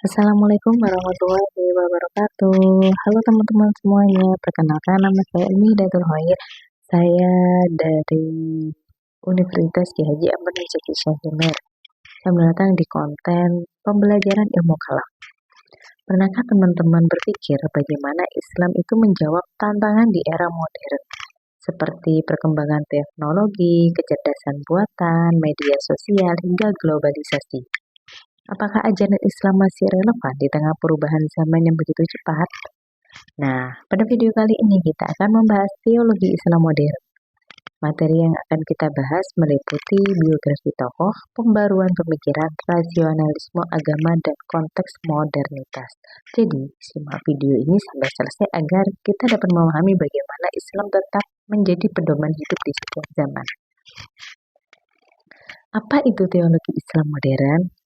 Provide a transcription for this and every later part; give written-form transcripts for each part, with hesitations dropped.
Assalamualaikum warahmatullahi wabarakatuh. Halo teman-teman semuanya, perkenalkan nama saya Umi Datul Hoir. Saya dari Universitas Ki Haji Ahmad Muzaki Syahimir. Selamat datang di konten pembelajaran ilmu kalam. Pernahkah teman-teman berpikir bagaimana Islam itu menjawab tantangan di era modern? Seperti perkembangan teknologi, kecerdasan buatan, media sosial, hingga globalisasi. Apakah ajaran Islam masih relevan di tengah perubahan zaman yang begitu cepat? Nah, pada video kali ini kita akan membahas teologi Islam modern. Materi yang akan kita bahas meliputi biografi tokoh, pembaruan pemikiran, rasionalisme agama, dan konteks modernitas. Jadi, simak video ini sampai selesai agar kita dapat memahami bagaimana Islam tetap menjadi pedoman hidup di setiap zaman. Apa itu teologi Islam modern?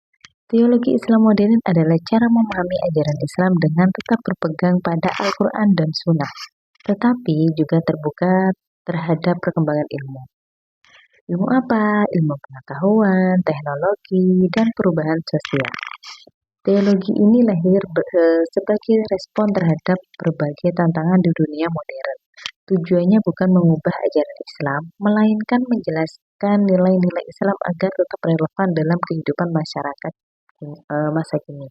Teologi Islam modern adalah cara memahami ajaran Islam dengan tetap berpegang pada Al-Quran dan Sunnah, tetapi juga terbuka terhadap perkembangan ilmu. Ilmu apa? Ilmu pengetahuan, teknologi, dan perubahan sosial. Teologi ini lahir sebagai respon terhadap berbagai tantangan di dunia modern. Tujuannya bukan mengubah ajaran Islam, melainkan menjelaskan nilai-nilai Islam agar tetap relevan dalam kehidupan masyarakat masa kini.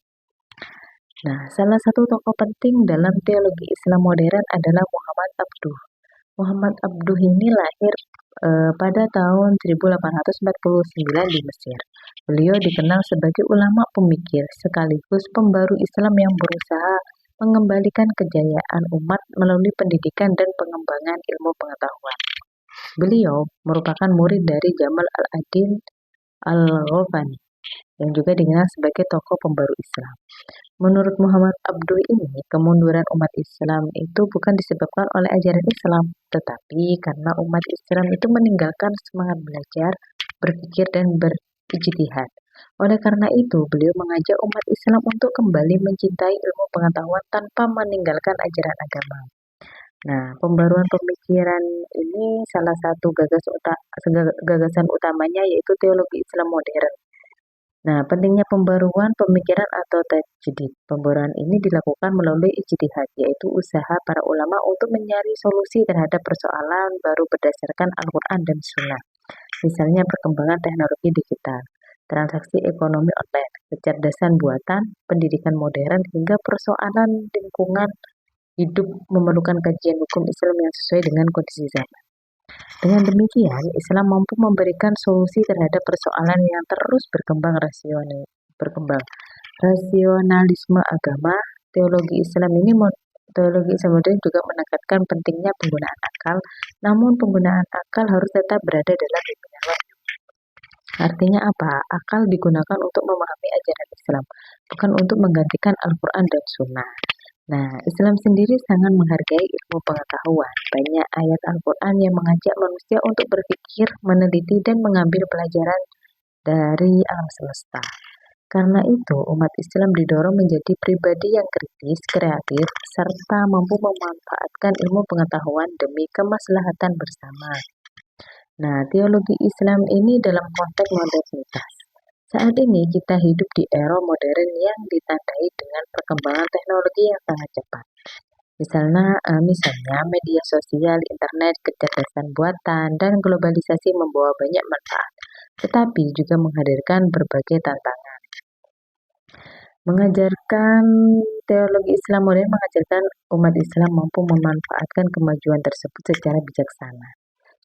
Nah, salah satu tokoh penting dalam teologi Islam modern adalah Muhammad Abduh. Muhammad Abduh ini lahir pada tahun 1849 di Mesir. Beliau dikenal sebagai ulama pemikir sekaligus pembaru Islam yang berusaha mengembalikan kejayaan umat melalui pendidikan dan pengembangan ilmu pengetahuan. Beliau merupakan murid dari Jamal al-Adin al-Ghafani yang juga dikenal sebagai tokoh pembaru Islam. Menurut Muhammad Abduh ini, kemunduran umat Islam itu bukan disebabkan oleh ajaran Islam, tetapi karena umat Islam itu meninggalkan semangat belajar, berpikir, dan berijtihad. Oleh karena itu, beliau mengajak umat Islam untuk kembali mencintai ilmu pengetahuan tanpa meninggalkan ajaran agama. Nah, pembaruan pemikiran ini salah satu gagasan utamanya yaitu teologi Islam modern. Nah, pentingnya pembaruan pemikiran atau tajdid. Pembaruan ini dilakukan melalui ijtihad, yaitu usaha para ulama untuk mencari solusi terhadap persoalan baru berdasarkan Al-Quran dan Sunnah. Misalnya perkembangan teknologi digital, transaksi ekonomi online, kecerdasan buatan, pendidikan modern, hingga persoalan lingkungan hidup memerlukan kajian hukum Islam yang sesuai dengan kondisi zaman. Dengan demikian, Islam mampu memberikan solusi terhadap persoalan yang terus berkembang rasionalisme agama. Teologi Islam modern juga menekankan pentingnya penggunaan akal, namun penggunaan akal harus tetap berada dalam bimbingan wahyu. Artinya apa? Akal digunakan untuk memahami ajaran Islam, bukan untuk menggantikan Al-Quran dan Sunnah. Nah, Islam sendiri sangat menghargai ilmu pengetahuan. Banyak ayat Al-Quran yang mengajak manusia untuk berpikir, meneliti, dan mengambil pelajaran dari alam semesta. Karena itu, umat Islam didorong menjadi pribadi yang kritis, kreatif, serta mampu memanfaatkan ilmu pengetahuan demi kemaslahatan bersama. Nah, teologi Islam ini dalam konteks modernitas. Saat ini kita hidup di era modern yang ditandai dengan perkembangan teknologi yang sangat cepat. Misalnya media sosial, internet, kecerdasan buatan, dan globalisasi membawa banyak manfaat, tetapi juga menghadirkan berbagai tantangan. Teologi Islam modern mengajarkan umat Islam mampu memanfaatkan kemajuan tersebut secara bijaksana.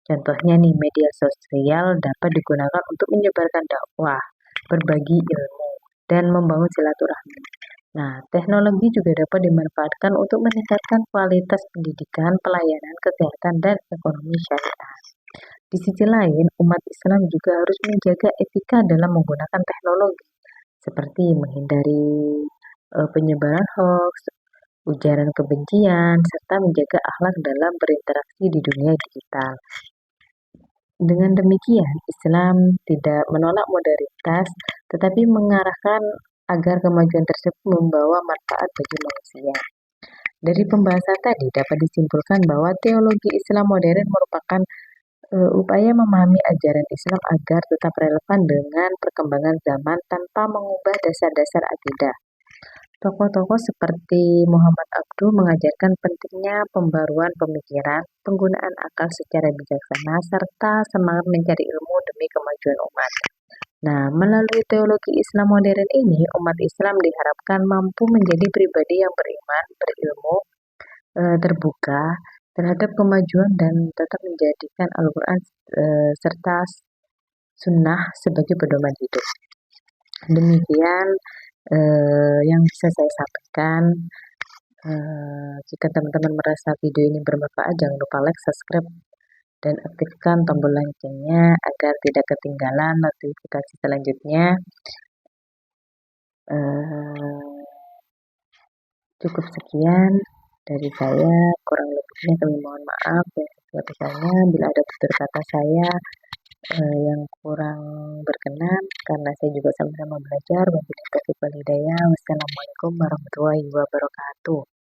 Contohnya nih, media sosial dapat digunakan untuk menyebarkan dakwah, berbagi ilmu, dan membangun silaturahmi. Nah, teknologi juga dapat dimanfaatkan untuk meningkatkan kualitas pendidikan, pelayanan, kesehatan, dan ekonomi syariah. Di sisi lain, umat Islam juga harus menjaga etika dalam menggunakan teknologi, seperti menghindari penyebaran hoax, ujaran kebencian, serta menjaga akhlak dalam berinteraksi di dunia digital. Dengan demikian, Islam tidak menolak modernitas, tetapi mengarahkan agar kemajuan tersebut membawa manfaat bagi manusia. Dari pembahasan tadi dapat disimpulkan bahwa teologi Islam modern merupakan upaya memahami ajaran Islam agar tetap relevan dengan perkembangan zaman tanpa mengubah dasar-dasar akidah. Tokoh-tokoh seperti Muhammad Abduh mengajarkan pentingnya pembaruan pemikiran, penggunaan akal secara bijaksana, serta semangat mencari ilmu demi kemajuan umat. Nah, melalui teologi Islam modern ini, umat Islam diharapkan mampu menjadi pribadi yang beriman, berilmu, terbuka terhadap kemajuan dan tetap menjadikan Al-Quran serta Sunnah sebagai pedoman hidup. Demikian yang bisa saya sampaikan. Jika teman-teman merasa video ini bermanfaat, jangan lupa like, subscribe, dan aktifkan tombol loncengnya agar tidak ketinggalan notifikasi selanjutnya. Cukup sekian dari saya, kurang lebihnya kami mohon maaf ya sebesar-besarnya bila ada tutur kata saya yang kurang berkenan, karena saya juga sama-sama belajar. Wabillahi taufiq wal hidayah. Wassalamualaikum warahmatullahi wabarakatuh.